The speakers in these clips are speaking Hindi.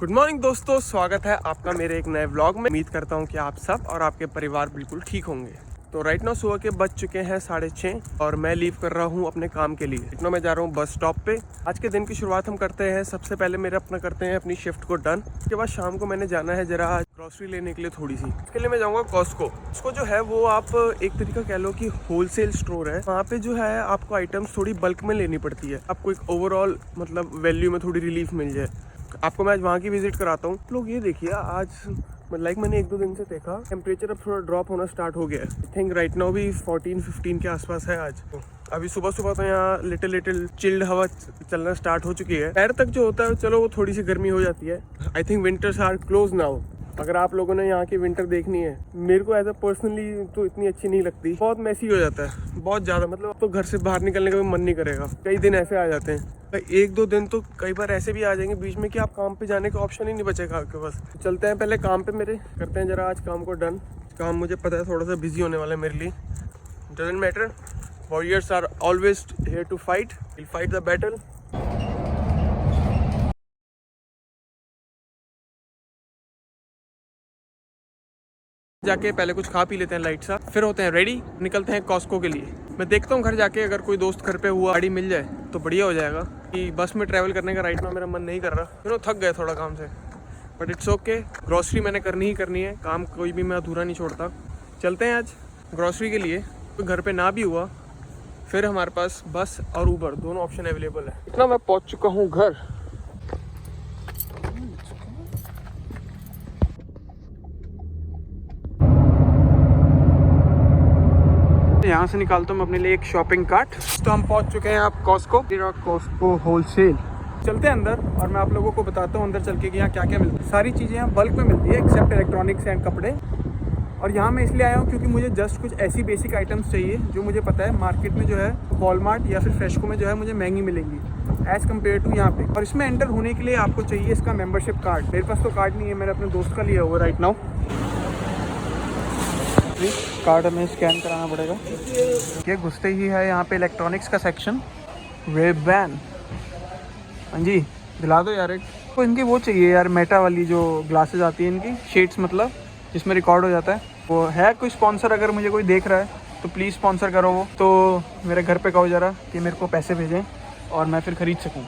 गुड मॉर्निंग दोस्तों, स्वागत है आपका मेरे एक नए व्लॉग में। उम्मीद करता हूँ कि आप सब और आपके परिवार बिल्कुल ठीक होंगे। तो राइट नाउ सुबह के बज चुके हैं 6:30 और मैं लीव कर रहा हूँ अपने काम के लिए। राइट नाउ मैं जा रहा हूँ बस स्टॉप पे। आज के दिन की शुरुआत हम करते हैं, सबसे पहले मेरे अपना करते हैं अपनी शिफ्ट को डन। उसके बाद शाम को मैंने जाना है जरा ग्रोसरी लेने के लिए थोड़ी सी। इसके लिए मैं जाऊँगा कॉस्को जो है वो आप एक तरीका कह लो कि होलसेल स्टोर है। वहाँ पे जो है आपको आइटम्स थोड़ी बल्क में लेनी पड़ती है, आपको एक ओवरऑल मतलब वैल्यू में थोड़ी रिलीफ मिल जाए। आपको मैं आज वहाँ की विजिट कराता हूँ। लोग ये देखिए, आज मैंने एक दो दिन से देखा टेम्परेचर अब थोड़ा ड्रॉप होना स्टार्ट हो गया है। आई थिंक राइट नाउ भी 14-15 के आसपास है आज। अभी सुबह सुबह तो यहाँ लिटिल चिल्ड हवा चलना स्टार्ट हो चुकी है। पैर तक जो होता है चलो वो थोड़ी सी गर्मी हो जाती है। I think winters are close now. अगर आप लोगों ने यहाँ की विंटर देखनी है, मेरे को एज अ पर्सनली तो इतनी अच्छी नहीं लगती। बहुत मैसी हो जाता है, बहुत ज़्यादा। मतलब तो घर से बाहर निकलने का भी मन नहीं करेगा। कई दिन ऐसे आ जाते हैं, एक दो दिन तो कई बार ऐसे भी आ जाएंगे बीच में कि आप काम पे जाने का ऑप्शन ही नहीं बचेगा आपके पास। चलते हैं पहले काम पे मेरे, करते हैं जरा आज काम को डन। काम मुझे पता है थोड़ा सा बिजी होने वाला है मेरे लिए। Doesn't matter, warriors are always here to fight, will fight the battle. जाके पहले कुछ खा पी लेते हैं लाइट सा, फिर होते हैं रेडी, निकलते हैं कॉस्को के लिए। मैं देखता हूँ घर जाके अगर कोई दोस्त घर पे हुआ गाड़ी मिल जाए तो बढ़िया हो जाएगा। कि बस में ट्रैवल करने का राइट में मेरा मन नहीं कर रहा, थक गए थोड़ा काम से। बट इट्स ओके, ग्रॉसरी मैंने करनी ही करनी है। काम कोई भी मैं अधूरा नहीं छोड़ता। चलते हैं आज ग्रॉसरी के लिए। तो घर पे ना भी हुआ फिर हमारे पास बस और ऊबर दोनों ऑप्शन अवेलेबल है। इतना मैं पहुँच चुका हूँ घर। यहाँ से निकालता हूँ मैं अपने लिए एक शॉपिंग कार्ट। तो हम पहुँच चुके हैं आप कॉस्को होलसेल। चलते हैं अंदर और मैं आप लोगों को बताता हूँ अंदर चल के कि यहाँ क्या क्या मिलता है। सारी चीज़ें यहाँ बल्क में मिलती है एक्सेप्ट इलेक्ट्रॉनिक्स एंड कपड़े। और यहाँ मैं इसलिए आया हूँ क्योंकि मुझे जस्ट कुछ ऐसी बेसिक आइटम्स चाहिए जो मुझे पता है मार्केट में जो है वॉलमार्ट या फिर फ्रेशको में जो है मुझे महंगी मिलेंगी एज़ कम्पेयर टू यहाँ पे। और इसमें एंटर होने के लिए आपको चाहिए इसका मेम्बरशिप कार्ड। मेरे पास तो कार्ड नहीं है, मैंने अपने दोस्त का लिया हुआ राइट नाउ। कार्ड हमें स्कैन कराना पड़ेगा। ये घुसते ही है यहाँ पे इलेक्ट्रॉनिक्स का सेक्शन। Ray-Ban, हाँ जी दिला दो यार एक। तो इनकी वो चाहिए यार, मेटा वाली जो ग्लासेस आती है इनकी, शेड्स मतलब, जिसमें रिकॉर्ड हो जाता है। वो है कोई स्पॉन्सर, अगर मुझे कोई देख रहा है तो प्लीज़ स्पॉन्सर करो वो। तो मेरे घर पे कहो ज़रा कि मेरे को पैसे भेजें और मैं फिर ख़रीद सकूँ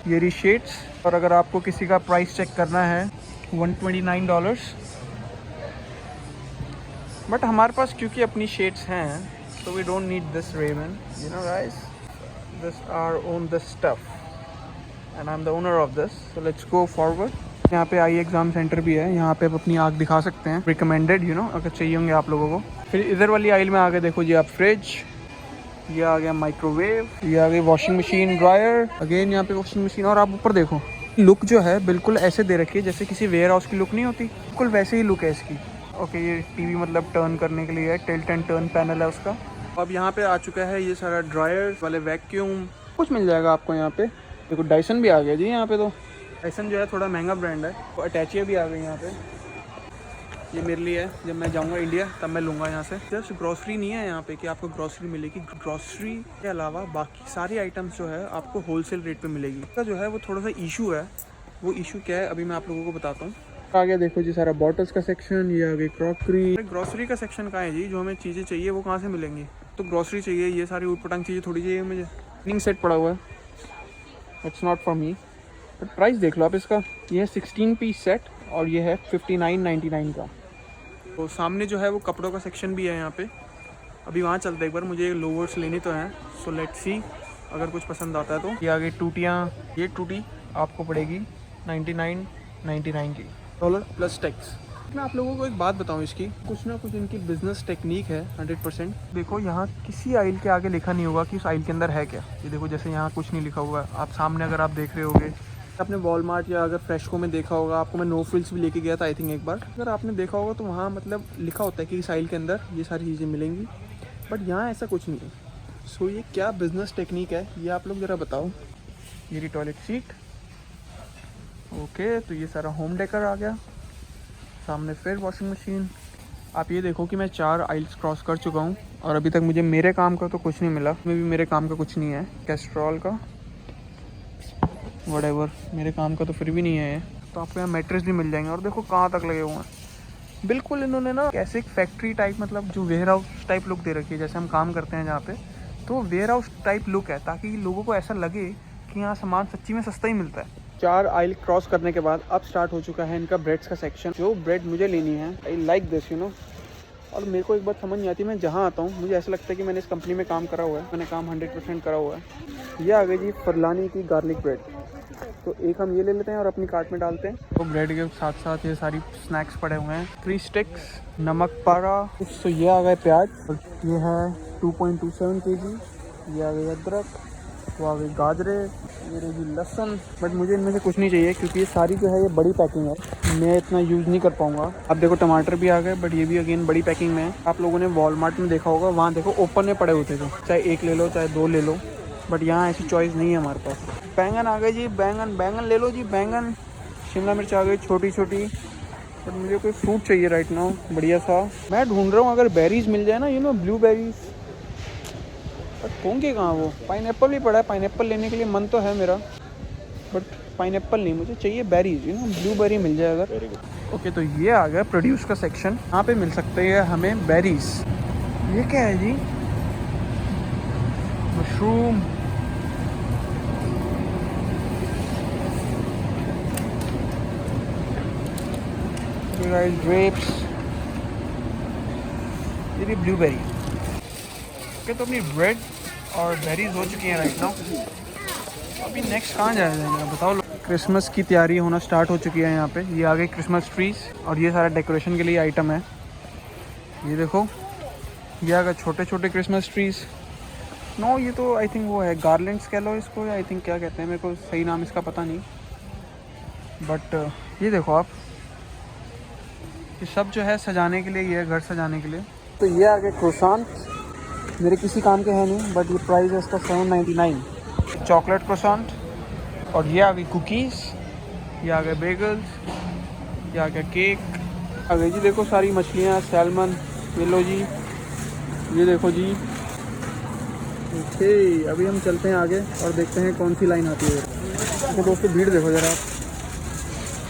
ये रही शेड्स। और अगर आपको किसी का प्राइस चेक करना है $129। बट हमारे पास क्योंकि अपनी शेड्स हैं तो we don't need this Ray-Ban, you know guys, this are own this stuff and I am the owner of this. So let's go forward. यहाँ पे आई एग्ज़ाम सेंटर भी है, यहाँ पे आप अपनी आँख दिखा सकते हैं, रिकमेंडेड यू नो, अगर चाहिए होंगे आप लोगों को। फिर इधर वाली आइल में आगे देखो जी आप, फ्रिज, ये आ गया माइक्रोवेव, ये आ गई वॉशिंग मशीन, ड्रायर, अगेन यहाँ पे वॉशिंग मशीन। और आप ऊपर देखो, लुक जो है बिल्कुल ऐसे दे रखी है जैसे किसी वेयर हाउस की लुक नहीं होती, बिल्कुल वैसे ही लुक है इसकी। ओके, ये टीवी मतलब टर्न करने के लिए है, टिल्ट एंड टर्न पैनल है उसका। अब यहाँ पे आ चुका है ये सारा ड्रायर वाले, वैक्यूम कुछ मिल जाएगा आपको यहाँ पे। देखो डाइसन भी आ गया जी यहाँ पे। तो डाइसन जो है थोड़ा महंगा ब्रांड है। तो अटैचियाँ भी आ गई यहाँ पे, ये मेरे लिए है, जब मैं जाऊँगा इंडिया तब मैं लूँगा यहाँ से। जस्ट ग्रॉसरी नहीं है यहाँ पे कि आपको ग्रॉसरी मिलेगी, ग्रॉसरी के अलावा बाकी सारी आइटम्स जो है आपको होलसेल रेट पे मिलेगी। इसका जो है वो थोड़ा सा इशू है। वो इशू क्या है अभी मैं आप लोगों को बताता हूँ। आगे देखो जी सारा बॉटल्स का सेक्शन, ये आगे क्रॉकरी। ग्रॉसरी का सेक्शन कहाँ है जी? जो हमें चीज़ें चाहिए वो कहाँ से मिलेंगी? तो ग्रॉसरी चाहिए, ये सारी ऊटपटांग चीज़ें थोड़ी चाहिए मुझे। क्लीनिंग सेट पड़ा हुआ है, it's not for me. But price देख लो आप इसका, ये है 16 पीस सेट और ये है 59.99 का। तो सामने जो है वो कपड़ों का सेक्शन भी है यहाँ पे। अभी वहाँ चलते एक बार, मुझे लोवर्स लेनी तो हैं। सो लेट्स सी अगर कुछ पसंद आता है तो। ये आगे टूटियाँ, ये टूटी आपको पड़ेगी 99.99 की डॉलर प्लस टैक्स। मैं आप लोगों को एक बात बताऊं, इसकी कुछ ना कुछ इनकी बिजनेस टेक्निक है 100%। देखो यहाँ किसी आइल के आगे लिखा नहीं होगा कि उस आइल के अंदर है क्या। ये देखो जैसे यहाँ कुछ नहीं लिखा हुआ है। आप सामने अगर आप देख रहे होगे, आपने वॉलमार्ट या अगर फ्रेशको में देखा होगा, आपको मैं नो फ्रिल्स भी लेके गया था आई थिंक एक बार, अगर आपने देखा होगा तो वहाँ मतलब लिखा होता है कि इस आइल के अंदर ये सारी चीज़ें मिलेंगी। बट यहाँ ऐसा कुछ नहीं है। सो ये क्या बिजनेस टेक्निक है ये आप लोग ज़रा बताओ। ये रही टॉयलेट सीट, ओके। तो ये सारा होम डेकर आ गया। सामने फिर वॉशिंग मशीन। आप ये देखो कि मैं 4 आइल्स क्रॉस कर चुका हूँ और अभी तक मुझे मेरे काम का तो कुछ नहीं मिला। में भी मेरे काम का कुछ नहीं है, कैस्ट्रॉल का, व्हाटएवर, मेरे काम का तो फिर भी नहीं है। तो आपको यहाँ मैट्रेस भी मिल जाएंगे। और देखो कहाँ तक लगे हुए हैं, बिल्कुल इन्होंने ना कैसे एक फैक्ट्री टाइप, मतलब जो वेयर हाउस टाइप लुक दे रखी है, जैसे हम काम करते हैं जहाँ पे, तो वेयर हाउस टाइप लुक है, ताकि लोगों को ऐसा लगे कि यहाँ सामान सच्ची में सस्ता ही मिलता है। 4 आइल क्रॉस करने के बाद अब स्टार्ट हो चुका है इनका ब्रेड्स का सेक्शन। जो ब्रेड मुझे लेनी है, I like this you know. और मेरे को एक बात समझ नहीं आती, मैं जहाँ आता हूँ मुझे ऐसा लगता है कि मैंने इस कंपनी में काम करा हुआ है, मैंने काम 100% करा हुआ है। ये आ गई जी फरलानी की गार्लिक ब्रेड, तो एक हम ये ले लेते हैं और अपनी कार्ट में डालते हैं। तो ब्रेड के साथ साथ ये सारी स्नैक्स पड़े हुए हैं, 3 स्टिक्स, नमक पारा, तो ये आ गए प्याज, और ये है 2.27 kg, ये आ गई अदरक, तो आ गई गाजरे, ये रही लहसुन। बट मुझे इनमें से कुछ नहीं चाहिए क्योंकि ये सारी जो है ये बड़ी पैकिंग है, मैं इतना यूज़ नहीं कर पाऊँगा। अब देखो टमाटर भी आ गए, बट ये भी अगेन बड़ी पैकिंग में है। आप लोगों ने वॉलमार्ट में देखा होगा, वहाँ देखो ओपन में पड़े होते थे, चाहे 1 ले लो चाहे 2 ले लो, बट यहाँ ऐसी चॉइस नहीं है हमारे पास। बैंगन आ गए जी, बैंगन ले लो जी, बैंगन। शिमला मिर्च आ गई छोटी छोटी, बट मुझे कोई फ्रूट चाहिए राइट नाउ बढ़िया सा। मैं ढूंढ रहा हूँ अगर बेरीज मिल जाए ना, यू नो ब्लूबेरीज, बट होंगे कहाँ वो। पाइनएप्पल भी पड़ा है, पाइनएप्पल लेने के लिए मन तो है मेरा, बट पाइनएप्पल नहीं, मुझे चाहिए बेरीज, यू नो ब्लूबेरी मिल जाए अगर। ओके, तो ये आ गया प्रोड्यूस का सेक्शन, यहाँ पे मिल सकते हैं हमें बेरीज। ये क्या है जी, मशरूम, ग्रेप्स, ये भी ब्लूबेरी। ओके, तो अपनी ब्रेड और बेरीज हो चुकी हैं राइट नाउ। अभी नेक्स्ट कहाँ जाया जाएगा बताओ। क्रिसमस की तैयारी होना स्टार्ट हो चुकी है यहाँ पे। ये आ गई क्रिसमस ट्रीज, और ये सारा डेकोरेशन के लिए आइटम है। ये देखो, ये आ गए छोटे छोटे क्रिसमस ट्रीज। नो, ये तो आई थिंक वो है गार्लैंड्स कह लो इसको, या आई थिंक क्या कहते हैं, मेरे को सही नाम इसका पता नहीं। बट ये देखो आप, ये सब जो है सजाने के लिए, ये है घर सजाने के लिए। तो ये आ गए क्रोसान, मेरे किसी काम के है नहीं, बट ये प्राइस है इसका 7.99, चॉकलेट क्रोसान। और ये आ गई कुकीज़, ये आ गए बेगल्स, ये आ गया केक, आ गई जी देखो सारी मछलियाँ, सैल्मन, ये लो जी, ये देखो जी। ओके, अभी हम चलते हैं आगे और देखते हैं कौन सी लाइन आती है। तो दोस्तों भीड़ देखो ज़रा,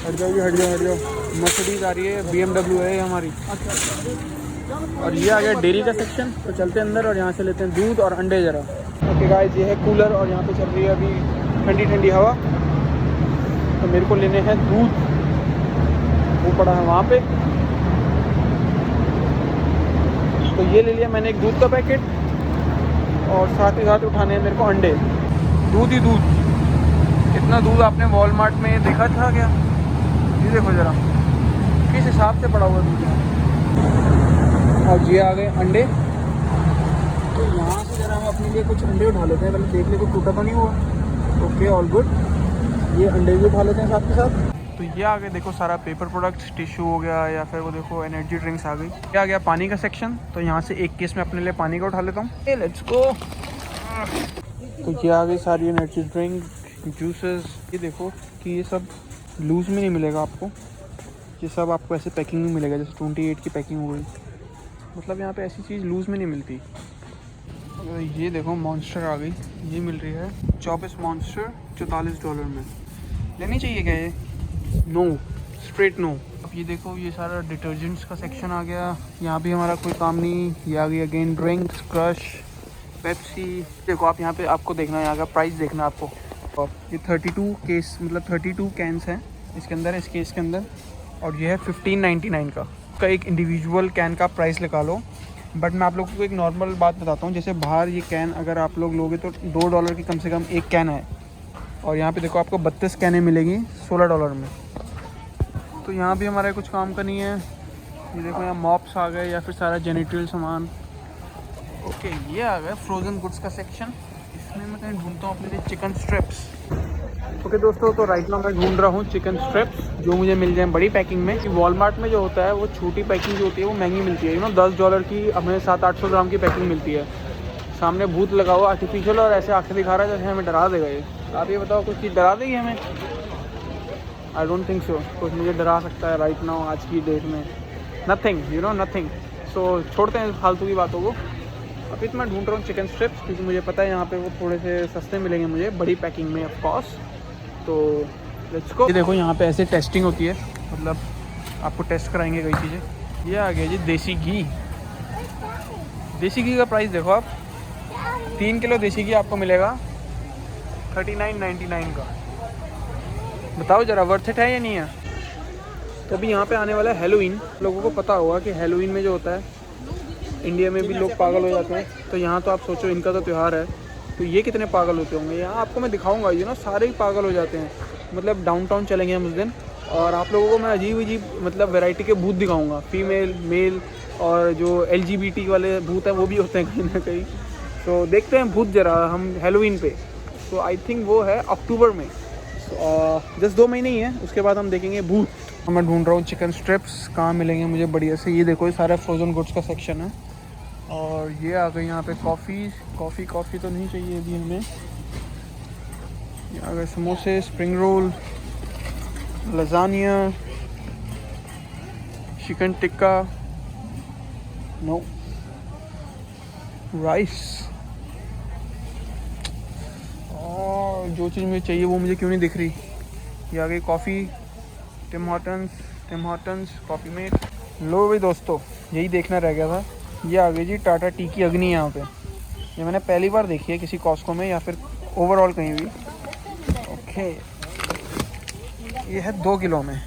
हट जाओ जी, हट जाओ हट जाओ। मर्सिडीज़ आ रही है, BMW है हमारी। और ये आ गया डेयरी का सेक्शन, तो चलते हैं अंदर और यहाँ से लेते हैं दूध और अंडे ज़रा। ओके गाइस, ये है कूलर और यहाँ पे चल रही है अभी ठंडी ठंडी हवा। तो मेरे को लेने हैं दूध, वो पड़ा है वहाँ पे, तो ये ले लिया मैंने एक दूध का पैकेट, और साथ ही साथ उठाने हैं मेरे को अंडे। दूध ही दूध, इतना दूध आपने वॉलमार्ट में देखा था क्या? ये देखो ज़रा किस हिसाब से पड़ा हुआ दूध है। और ये आ गए अंडे, तो यहाँ से ज़रा हम अपने लिए कुछ अंडे उठा लेते हैं, पहले देख ले कुछ टूटा तो नहीं हुआ। Okay, all good. ये अंडे भी उठा लेते हैं साथ के साथ। तो ये आ गए देखो सारा पेपर प्रोडक्ट्स, टिश्यू हो गया, या फिर वो देखो एनर्जी ड्रिंक्स आ गई। ये आ गया पानी का सेक्शन, तो यहाँ से एक केस में अपने लिए पानी का उठा लेता हूँ। Let's go. तो ये आ गई सारी एनर्जी ड्रिंक, जूसेस। ये देखो कि ये सब लूज़ में नहीं मिलेगा आपको, ये सब आपको ऐसे पैकिंग में मिलेगा, जैसे 28 की पैकिंग हो गई, मतलब यहाँ पे ऐसी चीज़ लूज़ में नहीं मिलती। ये देखो मॉन्स्टर आ गई, ये मिल रही है 24 मॉन्स्टर $44 में। लेनी चाहिए क्या ये? No, straight no. अब ये देखो, ये सारा डिटर्जेंट्स का सेक्शन आ गया, यहाँ भी हमारा कोई काम नहीं। ये आ गई अगेन ड्रिंक्स, क्रश, पेप्सी। देखो आप यहाँ पे, आपको देखना है यहाँ का प्राइस देखना आपको। और ये 32 केस, मतलब 32 कैंस हैं इसके अंदर, इस केस के अंदर, और ये है 15.99 का एक इंडिविजुअल कैन का प्राइस लगा लो। बट मैं आप लोगों को एक नॉर्मल बात बताता हूँ, जैसे बाहर ये कैन अगर आप लोग लोगे तो $2 की कम से कम एक कैन है, और यहाँ पे देखो आपको 32 कैनें मिलेंगी $16 में। तो यहाँ भी हमारा कुछ काम का नहीं है। ये देखो यहाँ मॉप्स आ गए, या फिर सारा जेनिटल सामान। ओके, ये आ गया फ्रोज़न गुड्स का सेक्शन, इसमें मैं कहीं ढूंढता हूँ अपने लिए चिकन स्ट्रिप्स। ओके दोस्तों, तो राइट नाउ मैं ढूंढ रहा हूँ चिकन स्ट्रिप्स, जो मुझे मिल जाए बड़ी पैकिंग में। वॉलमार्ट में जो होता है वो छोटी पैकिंग जो होती है वो महंगी मिलती है, यू नो $10 की हमें 700-800 ग्राम की पैकिंग मिलती है। सामने भूत लगा हुआ आर्टिफिशियल, और ऐसे आंखें दिखा रहा है जैसे हमें डरा देगा ये। आप ये बताओ, कुछ चीज़ डरा देगी हमें? आई डोंट थिंक सो कुछ मुझे डरा सकता है राइट नाउ आज की डेट में। Nothing, you know nothing. So छोड़ते हैं फालतू की बातों को। अभी तो मैं ढूंढ रहा हूँ चिकन स्ट्रिप्स, क्योंकि मुझे पता है यहाँ पे वो थोड़े से सस्ते मिलेंगे मुझे, बड़ी पैकिंग में ऑफ कोर्स। तो लेट्स गो। ये देखो यहाँ पे ऐसे टेस्टिंग होती है, मतलब आपको टेस्ट कराएंगे कई चीज़ें। ये आ गया जी देसी घी। देसी घी का प्राइस देखो आप, 3 किलो देसी घी आपको मिलेगा 39.99 का। बताओ ज़रा वर्थ इट है या नहीं है। तो अभी यहाँ पे आने वाला है हैलोवीन। लोगों को पता होगा कि हैलोवीन में जो होता है, इंडिया में भी लोग पागल हो जाते हैं, तो यहाँ तो आप सोचो इनका तो त्यौहार है, तो ये कितने पागल होते होंगे। यहाँ आपको मैं दिखाऊंगा, सारे ही पागल हो जाते हैं। मतलब डाउनटाउन चलेंगे हम उस दिन, और आप लोगों को मैं अजीब मतलब वैरायटी के भूत दिखाऊंगा, फीमेल मेल, और जो LGBT वाले भूत हैं वो भी होते हैं कहीं ना कहीं। तो देखते हैं भूत जरा हम हैलोवीन पे। तो आई थिंक वो है अक्टूबर में, जस्ट 2 महीने ही है, उसके बाद हम देखेंगे भूत। मैं ढूंढ रहा हूँ चिकन स्ट्रिप्स कहाँ मिलेंगे मुझे बढ़िया से। ये देखो ये सारा फ्रोज़न गुड्स का सेक्शन है। और ये आ गई यहाँ पे कॉफ़ी तो नहीं चाहिए अभी हमें। ये आ गए समोसे, spring roll, lasagna, chicken tikka, no, rice. और जो चीज़ मुझे चाहिए वो मुझे क्यों नहीं दिख रही। ये आ गई coffee, Tim Hortons coffee mate. लो भाई दोस्तों, यही देखना रह गया था। ये आ गई जी टाटा टी की अग्नि। यहाँ पे ये मैंने पहली बार देखी है किसी कॉस्को में या फिर ओवरऑल कहीं भी। ओके, ये है 2 किलो में।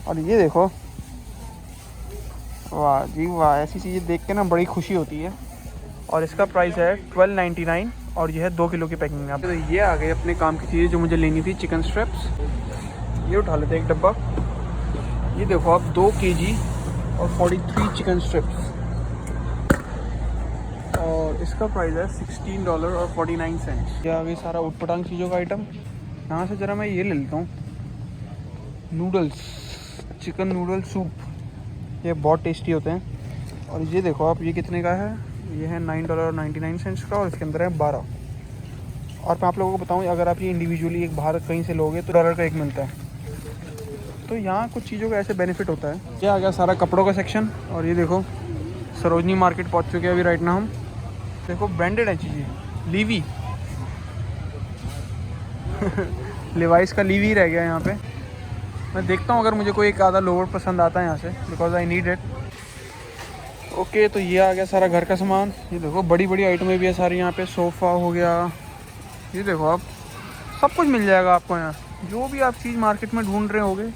और ये देखो, वाह जी वाह, ऐसी चीज़ें देख के ना बड़ी खुशी होती है। और इसका प्राइस है 12.99 और ये है 2 किलो की पैकिंग में। तो ये आ गए अपने काम की चीज़ें जो मुझे लेनी थी। चिकन स्ट्रिप्स ये उठा लेते हैं एक डब्बा। ये देखो आप 2 kg और 43 चिकन स्ट्रिप्स, और इसका प्राइस है $16.49। ये आ गई सारा उटपटांग चीज़ों का आइटम। यहाँ से ज़रा मैं ये ले लेता हूँ, नूडल्स, चिकन नूडल सूप। ये बहुत टेस्टी होते हैं। और ये देखो आप, ये कितने का है, ये है $9.99 का, और इसके अंदर है 12। और मैं आप लोगों को बताऊँ, अगर आप ये इंडिविजुअली एक बाहर कहीं से लोगे तो $1 का एक मिलता है। तो यहाँ कुछ चीज़ों का ऐसे बेनिफिट होता है। ये आ गया सारा कपड़ों का सेक्शन। और ये देखो सरोजनी मार्केट पहुँच चुके हैं अभी राइट ना हम। देखो ब्रांडेड है चीज़ें, लीवी लिवाइस का लीवी रह गया यहाँ पे। मैं देखता हूँ अगर मुझे कोई एक आधा लोअर पसंद आता है यहाँ से, because I need it. Okay, तो ये आ गया सारा घर का सामान। ये देखो बड़ी बड़ी आइटमें भी है सारी यहाँ पे। सोफ़ा हो गया, ये देखो आप, सब कुछ मिल जाएगा आपको यहाँ। जो भी आप चीज़ मार्केट में ढूंढ रहे होगे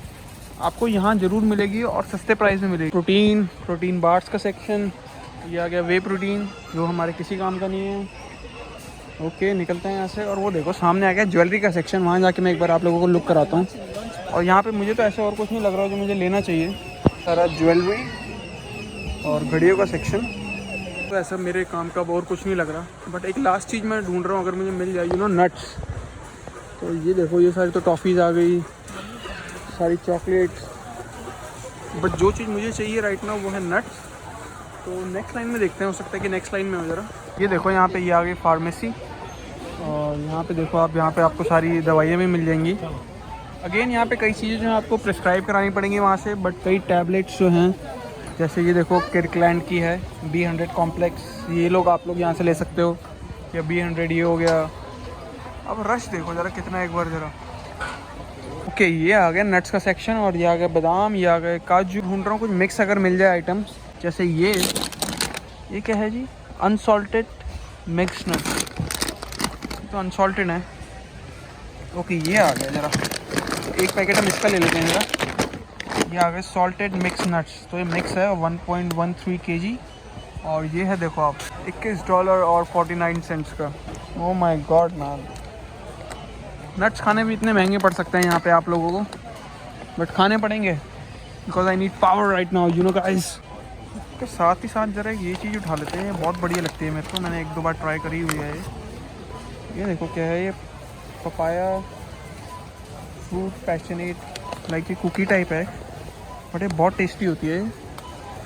आपको यहाँ ज़रूर मिलेगी, और सस्ते प्राइस में मिलेगी। प्रोटीन बार्स का सेक्शन। ये आ गया वे प्रोटीन, जो हमारे किसी काम का नहीं है। ओके, निकलते हैं यहाँ से। और वो देखो सामने आ गया ज्वेलरी का सेक्शन। वहाँ जाके मैं एक बार आप लोगों को लुक कराता हूँ। और यहाँ पे मुझे तो ऐसे और कुछ नहीं लग रहा जो मुझे लेना चाहिए। सारा ज्वेलरी और घड़ियों का सेक्शन। तो ऐसा मेरे काम का और कुछ नहीं लग रहा। बट एक लास्ट चीज़ मैं ढूंढ रहा हूँ, अगर मुझे मिल जाएगी नट्स। तो ये देखो, ये सारी तो टॉफ़ीज़ आ गई, सारी चॉकलेट्स। बट जो चीज़ मुझे चाहिए राइट नाउ वो है नट्स। तो नेक्स्ट लाइन में देखते हैं, हो सकता है कि नेक्स्ट लाइन में हो ज़रा। ये देखो यहाँ पे ये आ गई फार्मेसी। और यहाँ पे देखो आप, यहाँ पे आपको सारी दवाइयाँ भी मिल जाएंगी। अगेन यहाँ पे कई चीज़ें जो हैं आपको प्रिस्क्राइब करानी पड़ेंगी वहाँ से। बट कई टैबलेट्स जो हैं, जैसे ये देखो किर्कलैंड की है B100 कॉम्प्लेक्स, ये लोग आप लोग यहाँ से ले सकते हो। या B100 ये हो गया। अब रश देखो ज़रा कितना, एक बार ज़रा। ओके, ये आ गया नट्स का सेक्शन। और ये आ गया बादाम, ये आ गए काजू। ढूंढ रहा हूँ कुछ मिक्स अगर मिल जाए आइटम्स, जैसे ये क्या है जी, अनसॉल्टेड मिक्स नट्स। तो अनसॉल्टेड है। ओके, ये आ गया ज़रा, एक पैकेट हम इसका ले लेते हैं ज़रा। ये आ गए सॉल्टेड मिक्स नट्स। तो ये मिक्स है 1.13 kg। और ये है देखो आप $21.49 का। Oh my God man, nuts खाने भी इतने महंगे पड़ सकते हैं यहाँ पे आप लोगों को, बट खाने पड़ेंगे because I need power right now, you know guys. तो साथ ही साथ ज़रा ये चीज़ उठा लेते हैं, बहुत बढ़िया लगती है मेरे को। मैंने 1-2 बार ट्राई करी हुई है ये देखो क्या है, ये पपाया फ्रूट पैशनेट, लाइक ये कुकी टाइप है, बट ये बहुत टेस्टी होती है।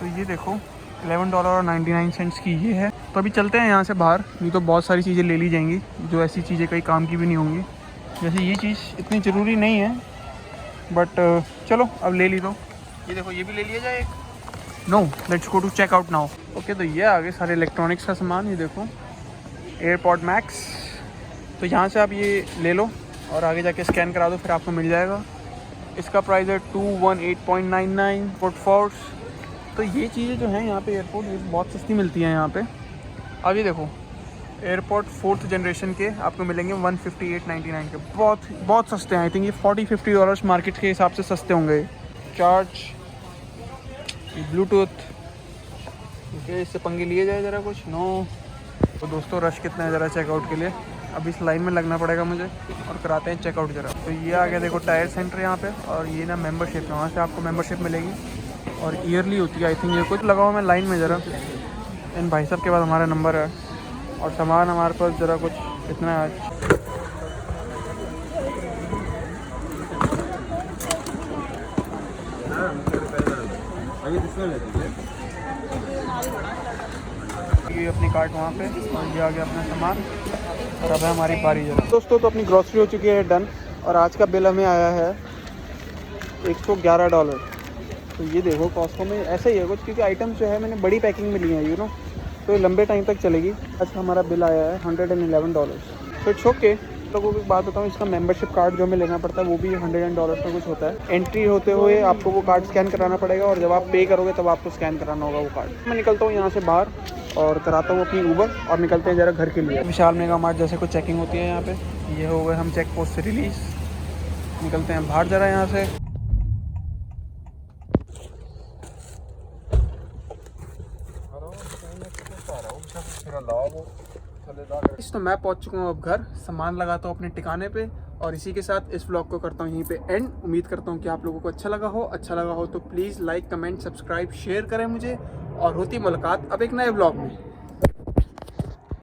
तो ये देखो $11.99 की ये है। तो अभी चलते हैं यहाँ से बाहर, नहीं तो बहुत सारी चीज़ें ले ली जाएंगी जो ऐसी चीज़ें कई काम की भी नहीं होंगी। जैसे ये चीज़ इतनी ज़रूरी नहीं है, बट चलो अब ले ली। तो ये देखो, ये भी ले लिया जाए एक। No, let's go to check out now. Okay, तो ये आगे सारे इलेक्ट्रॉनिक्स का सामान। ये देखो एयरपॉड मैक्स। तो यहाँ से आप ये ले लो, और आगे जाके स्कैन करा दो, फिर आपको मिल जाएगा। इसका प्राइस है 218.99 फॉर। तो ये चीज़ें जो हैं यहाँ पे एयरपोर्ट, ये बहुत सस्ती मिलती हैं यहाँ पे। अब ये देखो एयरपोर्ट 4th जनरेशन के आपको मिलेंगे 158.99 के, बहुत सस्ते हैं। आई थिंक ये $40-50 मार्केट के हिसाब से सस्ते होंगे। चार्ज, ब्लूटूथ, ओके, इससे पंगे लिए जाए ज़रा कुछ, नो। तो दोस्तों रश कितना है ज़रा चेकआउट के लिए। अब इस लाइन में लगना पड़ेगा मुझे और कराते हैं चेकआउट ज़रा। तो ये आ गया देखो टायर सेंटर यहाँ पे, और ये ना मेंबरशिप है, वहाँ से आपको मेंबरशिप मिलेगी और ईयरली होती है आई थिंक। ये कुछ लगा हुआ मैं लाइन में ज़रा, इन भाई साहब के बाद हमारा नंबर है और सामान हमारे पास ज़रा कुछ इतना है। ये अपनी कार्ट वहाँ पे, और ये आ गया अपना सामान, और अब है हमारी बारी जरा। दोस्तों तो अपनी ग्रॉसरी हो चुकी है डन, और आज का बिल हमें आया है $111। तो ये देखो कॉस्को में ऐसा ही है कुछ, क्योंकि आइटम्स जो है मैंने बड़ी पैकिंग में ली है, तो ये लंबे टाइम तक चलेगी। आज हमारा बिल आया है $111। तो इट्स ओके। लोगों की बात बताऊँ, इसका मेंबरशिप कार्ड जो हमें लेना पड़ता है वो भी $100 का कुछ होता है। एंट्री होते हुए आपको वो कार्ड स्कैन कराना पड़ेगा, और जब आप पे करोगे तब आपको स्कैन कराना होगा वो कार्ड। मैं निकलता हूँ यहाँ से बाहर और कराता हूँ अपनी ऊबर, और निकलते हैं ज़रा घर के लिए। विशाल मेगा मार्ट जैसे कुछ चेकिंग होती है यहाँ पे। ये हो गए हम चेक पोस्ट से रिलीज़, निकलते हैं बाहर ज़रा यहाँ से। तो मैं पहुंच चुका हूँ अब घर, सामान लगाता हूँ अपने ठिकाने पे, और इसी के साथ इस व्लॉग को करता हूँ यहीं पे एंड। उम्मीद करता हूँ कि आप लोगों को अच्छा लगा हो तो please like, comment, subscribe, share करें मुझे, और होती मुलाकात अब एक नए व्लॉग में।